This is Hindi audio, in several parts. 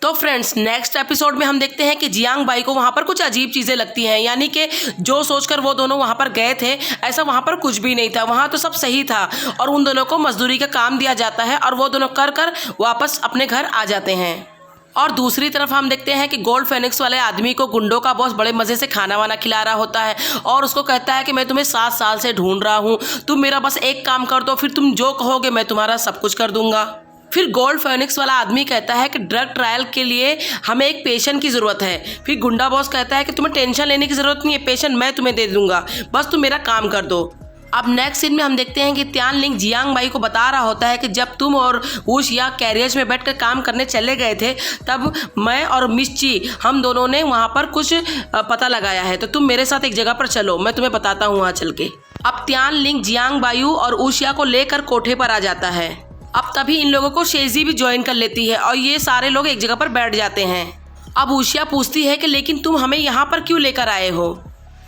तो फ्रेंड्स नेक्स्ट एपिसोड में हम देखते हैं कि जियांग बाई को वहाँ पर कुछ अजीब चीज़ें लगती हैं, यानी कि जो सोचकर वो दोनों वहाँ पर गए थे ऐसा वहाँ पर कुछ भी नहीं था। वहाँ तो सब सही था और उन दोनों को मजदूरी का काम दिया जाता है और वो दोनों कर कर वापस अपने घर आ जाते हैं। और दूसरी तरफ हम देखते हैं कि गोल्ड फेनिक्स वाले आदमी को गुंडों का बॉस बड़े मज़े से खाना वाना खिला रहा होता है और उसको कहता है कि मैं तुम्हें 7 साल से ढूंढ रहा हूँ, तुम मेरा बस एक काम कर दो, फिर तुम जो कहोगे मैं तुम्हारा सब कुछ कर दूंगा। फिर गोल्ड फेनिक्स वाला आदमी कहता है कि ड्रग ट्रायल के लिए हमें एक पेशेंट की ज़रूरत है। फिर गुंडा बॉस कहता है कि तुम्हें टेंशन लेने की ज़रूरत नहीं है, पेशेंट मैं तुम्हें दे दूंगा, बस तुम मेरा काम कर दो। अब नेक्स्ट सीन में हम देखते हैं कि त्यानलिंग जियांग बाई को बता रहा होता है कि जब तुम और वूश या कैरियर्स में बैठकर काम करने चले गए थे तब मैं और मिस ची हम दोनों ने वहाँ पर कुछ पता लगाया है, तो तुम मेरे साथ एक जगह पर चलो, मैं तुम्हें बताता हूँ वहाँ चल के। अब त्यानलिंग जियांग बायू और ऊशिया को लेकर कोठे पर आ जाता है। अब तभी इन लोगों को शेजी भी ज्वाइन कर लेती है और ये सारे लोग एक जगह पर बैठ जाते हैं। अब ऊशिया पूछती है कि लेकिन तुम हमें यहाँ पर क्यों लेकर आए हो।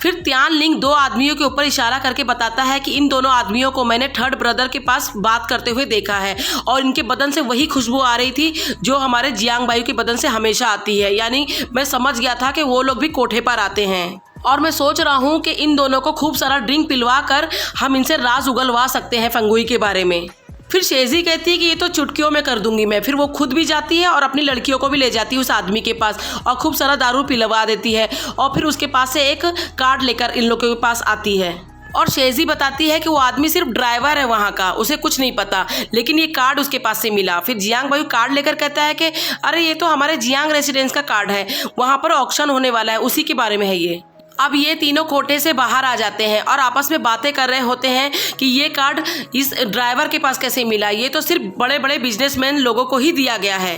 फिर त्यानलिंग 2 आदमियों के ऊपर इशारा करके बताता है कि इन दोनों आदमियों को मैंने थर्ड ब्रदर के पास बात करते हुए देखा है और इनके बदन से वही खुशबू आ रही थी जो हमारे जियांग बायू के बदन से हमेशा आती है, यानी मैं समझ गया था कि वो लोग भी कोठे पर आते हैं और मैं सोच रहा हूँ कि इन दोनों को खूब सारा ड्रिंक पिलवा कर हम इनसे राज उगलवा सकते हैं फंगुई के बारे में। फिर शेजी कहती है कि ये तो चुटकियों में कर दूंगी मैं। फिर वो खुद भी जाती है और अपनी लड़कियों को भी ले जाती है उस आदमी के पास और खूब सारा दारू पिलवा देती है और फिर उसके पास से एक कार्ड लेकर इन लोगों के पास आती है और शेजी बताती है कि वो आदमी सिर्फ ड्राइवर है वहाँ का, उसे कुछ नहीं पता, लेकिन ये कार्ड उसके पास से मिला। फिर जियांग बायू कार्ड लेकर कहता है कि अरे ये तो हमारे जियांग रेसिडेंस का कार्ड है, वहाँ पर ऑक्शन होने वाला है, उसी के बारे में है ये। अब ये तीनों कोठे से बाहर आ जाते हैं और आपस में बातें कर रहे होते हैं कि ये कार्ड इस ड्राइवर के पास कैसे मिला, ये तो सिर्फ बड़े बड़े बिजनेसमैन लोगों को ही दिया गया है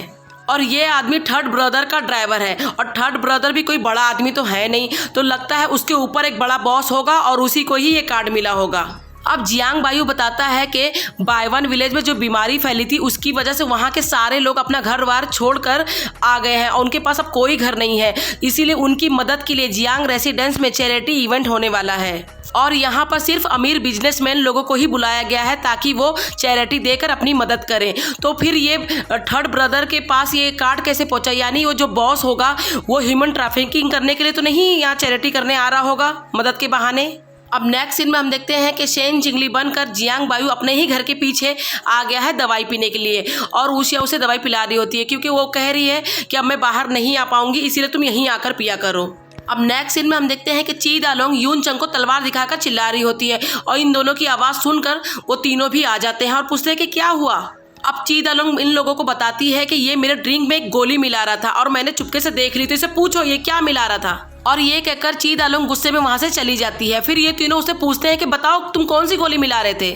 और ये आदमी थर्ड ब्रदर का ड्राइवर है और थर्ड ब्रदर भी कोई बड़ा आदमी तो है नहीं, तो लगता है उसके ऊपर एक बड़ा बॉस होगा और उसी को ही ये कार्ड मिला होगा। अब जियांग बायू बताता है कि बायवन विलेज में जो बीमारी फैली थी उसकी वजह से वहाँ के सारे लोग अपना घर बार छोड़कर आ गए हैं और उनके पास अब कोई घर नहीं है, इसीलिए उनकी मदद के लिए जियांग रेसिडेंस में चैरिटी इवेंट होने वाला है और यहाँ पर सिर्फ अमीर बिजनेसमैन लोगों को ही बुलाया गया है ताकि वो चैरिटी देकर अपनी मदद करें। तो फिर ये थर्ड ब्रदर के पास ये कार्ड कैसे पहुँचा, यानी वो जो बॉस होगा वो ह्यूमन ट्रैफिकिंग करने के लिए तो नहीं यहाँ चैरिटी करने आ रहा होगा मदद के बहाने। अब नेक्स्ट सीन में हम देखते हैं कि शेन चिंगली बनकर जियांग बायू अपने ही घर के पीछे आ गया है दवाई पीने के लिए और ऊशिया उसे दवाई पिला रही होती है क्योंकि वो कह रही है कि अब मैं बाहर नहीं आ पाऊंगी, इसीलिए तुम यहीं आकर पिया करो। अब नेक्स्ट सीन में हम देखते हैं कि ची दालोंग यून चंग को तलवार दिखाकर चिल्ला रही होती है और इन दोनों की आवाज़ सुनकर वो तीनों भी आ जाते हैं और पूछते हैं कि क्या हुआ। अब ची दालोंग इन लोगों को बताती है कि ये मेरे ड्रिंक में एक गोली मिला रहा था और मैंने चुपके से देख ली थी, इसे पूछो ये क्या मिला रहा था। और ये कहकर ची दालोंग गुस्से में वहाँ से चली जाती है। फिर ये तीनों उससे पूछते हैं कि बताओ तुम कौन सी गोली मिला रहे थे।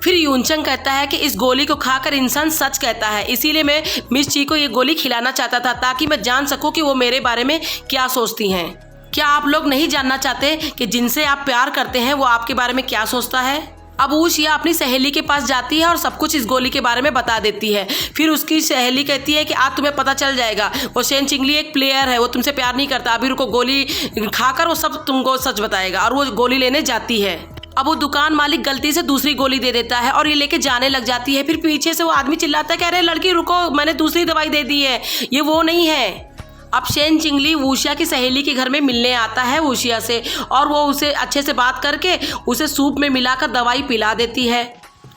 फिर यूनचंग कहता है कि इस गोली को खाकर इंसान सच कहता है, इसीलिए मैं मिस ची को ये गोली खिलाना चाहता था ताकि मैं जान सकूं कि वो मेरे बारे में क्या सोचती हैं। क्या आप लोग नहीं जानना चाहते कि जिनसे आप प्यार करते हैं वो आपके बारे में क्या सोचता है। अब ऊशिया अपनी सहेली के पास जाती है और सब कुछ इस गोली के बारे में बता देती है। फिर उसकी सहेली कहती है कि आज तुम्हें पता चल जाएगा, वो शेन चिंगली एक प्लेयर है, वो तुमसे प्यार नहीं करता, अभी रुको गोली खाकर वो सब तुमको सच बताएगा। और वो गोली लेने जाती है। अब वो दुकान मालिक गलती से दूसरी गोली दे देता है और ये लेके जाने लग जाती है। फिर पीछे से वो आदमी चिल्लाता है कि अरे लड़की रुको, मैंने दूसरी दवाई दे दी है, ये वो नहीं है। अब शेन चिंगली वूशिया की सहेली के घर में मिलने आता है वूशिया से और वो उसे अच्छे से बात करके उसे सूप में मिलाकर दवाई पिला देती है।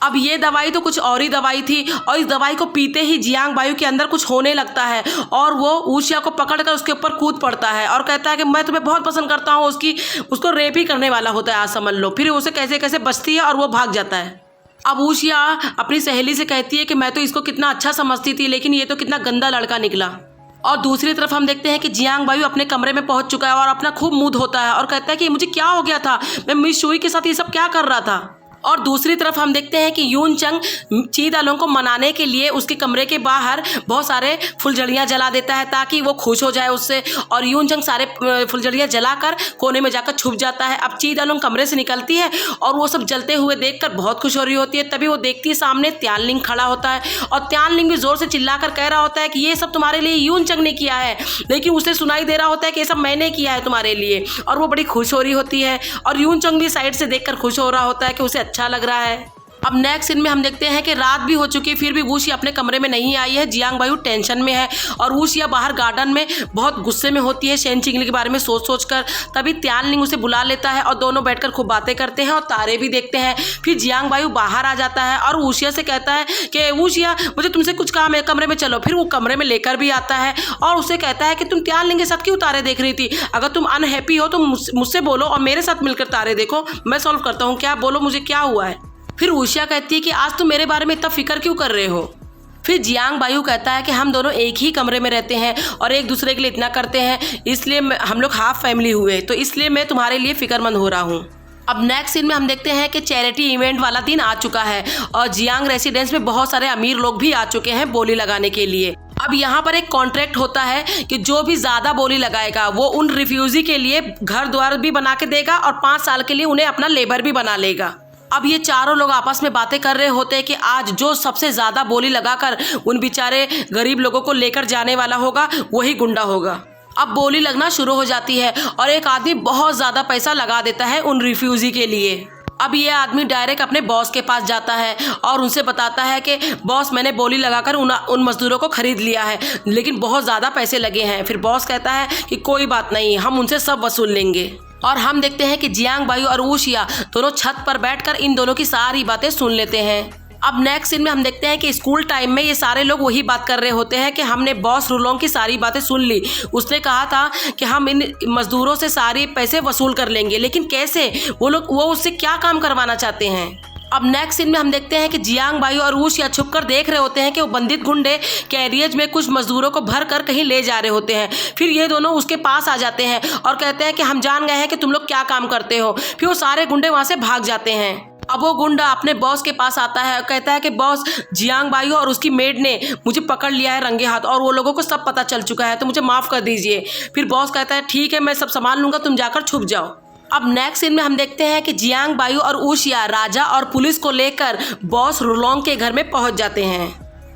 अब ये दवाई तो कुछ और ही दवाई थी और इस दवाई को पीते ही जियांग बायू के अंदर कुछ होने लगता है और वो वूशिया को पकड़कर उसके ऊपर कूद पड़ता है और कहता है कि मैं तुम्हें बहुत पसंद करता हूँ, उसको रेप ही करने वाला होता है, आज समझ लो। फिर उसे कैसे कैसे बचती है और वो भाग जाता है। अब वूशिया अपनी सहेली से कहती है कि मैं तो इसको कितना अच्छा समझती थी, लेकिन ये तो कितना गंदा लड़का निकला। और दूसरी तरफ हम देखते हैं कि जियांग बायू अपने कमरे में पहुंच चुका है और अपना खूब मुंह धोता है और कहता है कि मुझे क्या हो गया था, मैं मिस शुई के साथ ये सब क्या कर रहा था। और दूसरी तरफ हम देखते हैं कि यून चंग ची दालोंग को मनाने के लिए उसके कमरे के बाहर बहुत सारे फुलझड़ियाँ जला देता है ताकि वो खुश हो जाए उससे, और यून चंग सारे फुलझड़ियाँ जलाकर कोने में जाकर छुप जाता है। अब ची दालोंग कमरे से निकलती है और वो सब जलते हुए देखकर बहुत खुश हो रही होती है। तभी वो देखती है सामने त्यानलिंग खड़ा होता है और त्यानलिंग भी जोर से चिल्लाकर कह रहा होता है कि ये सब तुम्हारे लिए यून चंग ने किया है, लेकिन उसे सुनाई दे रहा होता है कि ये सब मैंने किया है तुम्हारे लिए, और वो बड़ी खुश हो रही होती है और यून चंग भी साइड से देखकर खुश हो रहा होता है कि उसे अच्छा लग रहा है। अब नेक्स्ट सीन में हम देखते हैं कि रात भी हो चुकी है, फिर भी वूशिया अपने कमरे में नहीं आई है। जियांग बायू टेंशन में है और वूशिया बाहर गार्डन में बहुत गुस्से में होती है शेन चिंगली के बारे में सोच कर। तभी त्यानलिंग उसे बुला लेता है और दोनों बैठकर खूब बातें करते हैं और तारे भी देखते हैं। फिर जियांग बायू बाहर आ जाता है और वूशिया से कहता है कि वूशिया मुझे तुमसे कुछ काम है, कमरे में चलो। फिर वो कमरे में लेकर भी आता है और उसे कहता है कि तुम त्यानलिंग के साथ क्यों तारे देख रही थी? अगर तुम अनहैप्पी हो तो मुझसे बोलो और मेरे साथ मिलकर तारे देखो, मैं सॉल्व करता हूँ। क्या बोलो, मुझे क्या हुआ है? फिर वूशिया कहती है कि आज तुम मेरे बारे में इतना फिक्र क्यों कर रहे हो? फिर जियांग बायू कहता है कि हम दोनों एक ही कमरे में रहते हैं और एक दूसरे के लिए इतना करते हैं, इसलिए हम लोग हाफ फैमिली हुए, तो इसलिए मैं तुम्हारे लिए फिक्रमंद हो रहा हूँ। अब नेक्स्ट सीन में हम देखते हैं कि चैरिटी इवेंट वाला दिन आ चुका है और जियांग रेसिडेंस में बहुत सारे अमीर लोग भी आ चुके हैं बोली लगाने के लिए। अब यहाँ पर एक कॉन्ट्रैक्ट होता है कि जो भी ज्यादा बोली लगाएगा वो उन रिफ्यूजी के लिए घर द्वार भी बना के देगा और 5 साल के लिए उन्हें अपना लेबर भी बना लेगा। अब ये चारों लोग आपस में बातें कर रहे होते हैं कि आज जो सबसे ज्यादा बोली लगाकर उन बेचारे गरीब लोगों को लेकर जाने वाला होगा वही गुंडा होगा। अब बोली लगना शुरू हो जाती है और एक आदमी बहुत ज्यादा पैसा लगा देता है उन रिफ्यूजी के लिए। अब ये आदमी डायरेक्ट अपने बॉस के पास जाता है और उनसे बताता है कि बॉस मैंने बोली लगाकर उन मजदूरों को खरीद लिया है, लेकिन बहुत ज़्यादा पैसे लगे हैं। फिर बॉस कहता है कि कोई बात नहीं, हम उनसे सब वसूल लेंगे। और हम देखते हैं कि जियांग बायू और वूशिया दोनों छत पर बैठकर इन दोनों की सारी बातें सुन लेते हैं। अब नेक्स्ट सीन में हम देखते हैं कि स्कूल टाइम में ये सारे लोग वही बात कर रहे होते हैं कि हमने बॉस रुलोंग की सारी बातें सुन ली। उसने कहा था कि हम इन मजदूरों से सारे पैसे वसूल कर लेंगे, लेकिन कैसे? वो उससे क्या काम करवाना चाहते हैं? अब नेक्स्ट सीन में हम देखते हैं कि जियांग बायू और वूशिया छुपकर देख रहे होते हैं कि वो बंदित गुंडे कैरियज में कुछ मजदूरों को भर कर कहीं ले जा रहे होते हैं। फिर ये दोनों उसके पास आ जाते हैं और कहते हैं कि हम जान गए हैं कि तुम लोग क्या काम करते हो। फिर वो सारे गुंडे वहां से भाग जाते हैं। अब वो गुंडा अपने बॉस के पास आता है और कहता है कि बॉस, जियांग बायू और उसकी मेड ने मुझे पकड़ लिया है रंगे हाथ और वो लोगों को सब पता चल चुका है, तो मुझे माफ़ कर दीजिए। फिर बॉस कहता है ठीक है, मैं सब संभाल लूँगा, तुम जाकर छुप जाओ। अब नेक्स्ट सीन में हम देखते हैं कि जियांग बायू और वूशिया राजा और पुलिस को लेकर बॉस रुलोंग के घर में पहुंच जाते हैं।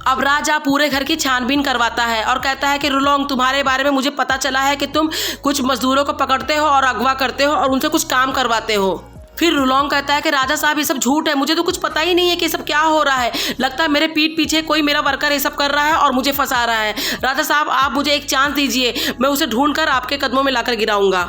अब राजा पूरे घर की छानबीन करवाता है और कहता है कि रुलोंग, तुम्हारे बारे में मुझे पता चला है कि तुम कुछ मजदूरों को पकड़ते हो और अगवा करते हो और उनसे कुछ काम करवाते हो। फिर रुलोंग कहता है कि राजा साहब ये सब झूठ है, मुझे तो कुछ पता ही नहीं है कि ये सब क्या हो रहा है। लगता है मेरे पीठ पीछे कोई मेरा वर्कर ये सब कर रहा है और मुझे फंसा रहा है। राजा साहब आप मुझे एक चांस दीजिए, मैं उसे ढूंढकर आपके कदमों में लाकर गिराऊंगा।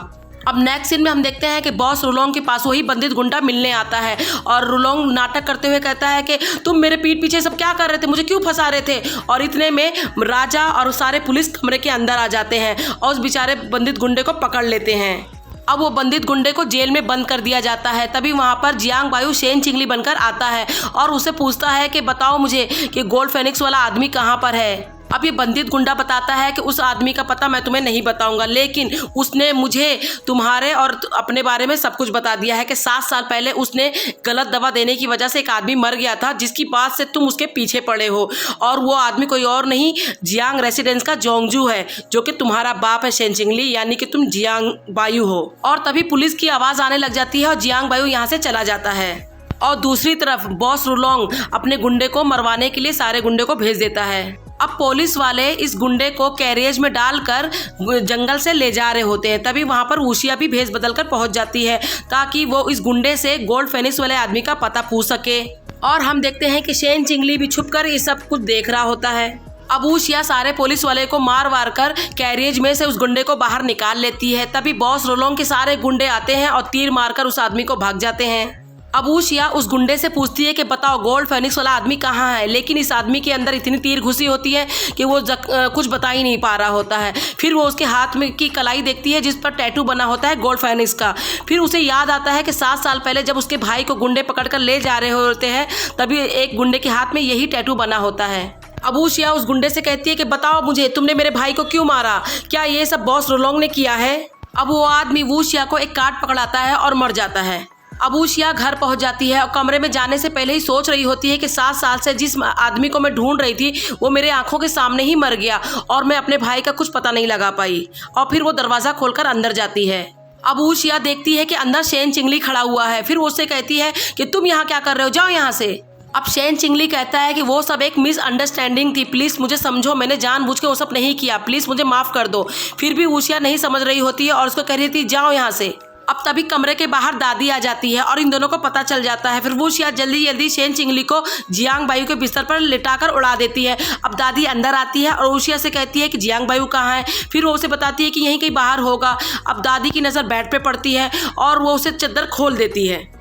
अब नेक्स्ट सीन में हम देखते हैं कि बॉस रुलोंग के पास वही बंदित गुंडा मिलने आता है और रुलोंग नाटक करते हुए कहता है कि तुम मेरे पीठ पीछे सब क्या कर रहे थे, मुझे क्यों फंसा रहे थे? और इतने में राजा और सारे पुलिस कमरे के अंदर आ जाते हैं और उस बेचारे बंदित गुंडे को पकड़ लेते हैं। अब वो बंदित गुंडे को जेल में बंद कर दिया जाता है। तभी वहाँ पर जियांग बायू शेन चिंगली बनकर आता है और उसे पूछता है कि बताओ मुझे कि गोल्ड फेनिक्स वाला आदमी कहाँ पर है। अब ये बंदित गुंडा बताता है कि उस आदमी का पता मैं तुम्हें नहीं बताऊंगा, लेकिन उसने मुझे तुम्हारे और अपने बारे में सब कुछ बता दिया है कि 7 साल पहले उसने गलत दवा देने की वजह से एक आदमी मर गया था, जिसकी बात से तुम उसके पीछे पड़े हो। और वो आदमी कोई और नहीं, जियांग रेसिडेंस का जोंगजू है, जो कि तुम्हारा बाप है शेन चिंगली, यानी कि तुम जियांग बायू हो। और तभी पुलिस की आवाज़ आने लग जाती है और जियांग बायू यहाँ से चला जाता है। और दूसरी तरफ बॉस रुलोंग अपने गुंडे को मरवाने के लिए सारे गुंडे को भेज देता है। अब पुलिस वाले इस गुंडे को कैरियज में डालकर जंगल से ले जा रहे होते हैं। तभी वहाँ पर वूशिया भी भेष बदल कर पहुँच जाती है ताकि वो इस गुंडे से गोल्ड फेनिक्स वाले आदमी का पता पूछ सके। और हम देखते हैं कि शेन चिंगली भी छुपकर ये सब कुछ देख रहा होता है। अब वूशिया सारे पुलिस वाले को मार कर कैरियज में से उस गुंडे को बाहर निकाल लेती है। तभी बॉस रुलोंग के सारे गुंडे आते हैं और तीर मारकर उस आदमी को भाग जाते हैं। अब वूशिया उस गुंडे से पूछती है कि बताओ गोल्ड फेनिक्स वाला आदमी कहाँ है, लेकिन इस आदमी के अंदर इतनी तीर घुसी होती है कि वो कुछ बता ही नहीं पा रहा होता है। फिर वो उसके हाथ में की कलाई देखती है जिस पर टैटू बना होता है गोल्ड फेनिक्स का। फिर उसे याद आता है कि 7 साल पहले जब उसके भाई को गुंडे पकड़कर ले जा रहे होते हैं तभी एक गुंडे के हाथ में यही टैटू बना होता है। अब वूशिया उस गुंडे से कहती है कि बताओ मुझे, तुमने मेरे भाई को क्यों मारा? क्या ये सब बॉस रुलोंग ने किया है? अब वो आदमी वूशिया को एक काट पकड़ाता है और मर जाता है। अब वूशिया घर पहुंच जाती है और कमरे में जाने से पहले ही सोच रही होती है कि 7 साल से जिस आदमी को मैं ढूंढ रही थी वो मेरे आंखों के सामने ही मर गया और मैं अपने भाई का कुछ पता नहीं लगा पाई। और फिर वो दरवाज़ा खोलकर अंदर जाती है। अब वूशिया देखती है कि अंदर शेन चिंगली खड़ा हुआ है। फिर वो उससे कहती है कि तुम यहाँ क्या कर रहे हो, जाओ यहाँ से। अब शेन चिंगली कहता है कि वो सब एक मिसअंडरस्टैंडिंग थी, प्लीज़ मुझे समझो, मैंने जानबूझ के वो सब नहीं किया, प्लीज़ मुझे माफ़ कर दो। फिर भी वूशिया नहीं समझ रही होती है और उसको कह रही थी जाओ यहाँ से। अब तभी कमरे के बाहर दादी आ जाती है और इन दोनों को पता चल जाता है। फिर वुशिया जल्दी जल्दी शेन चिंगली को जियांग बायू के बिस्तर पर लिटाकर उड़ा देती है। अब दादी अंदर आती है और वुशिया से कहती है कि जियांग बायू कहाँ है। फिर वो उसे बताती है कि यहीं कहीं बाहर होगा। अब दादी की नज़र बेड पे पड़ती है और वो उसे चद्दर खोल देती है।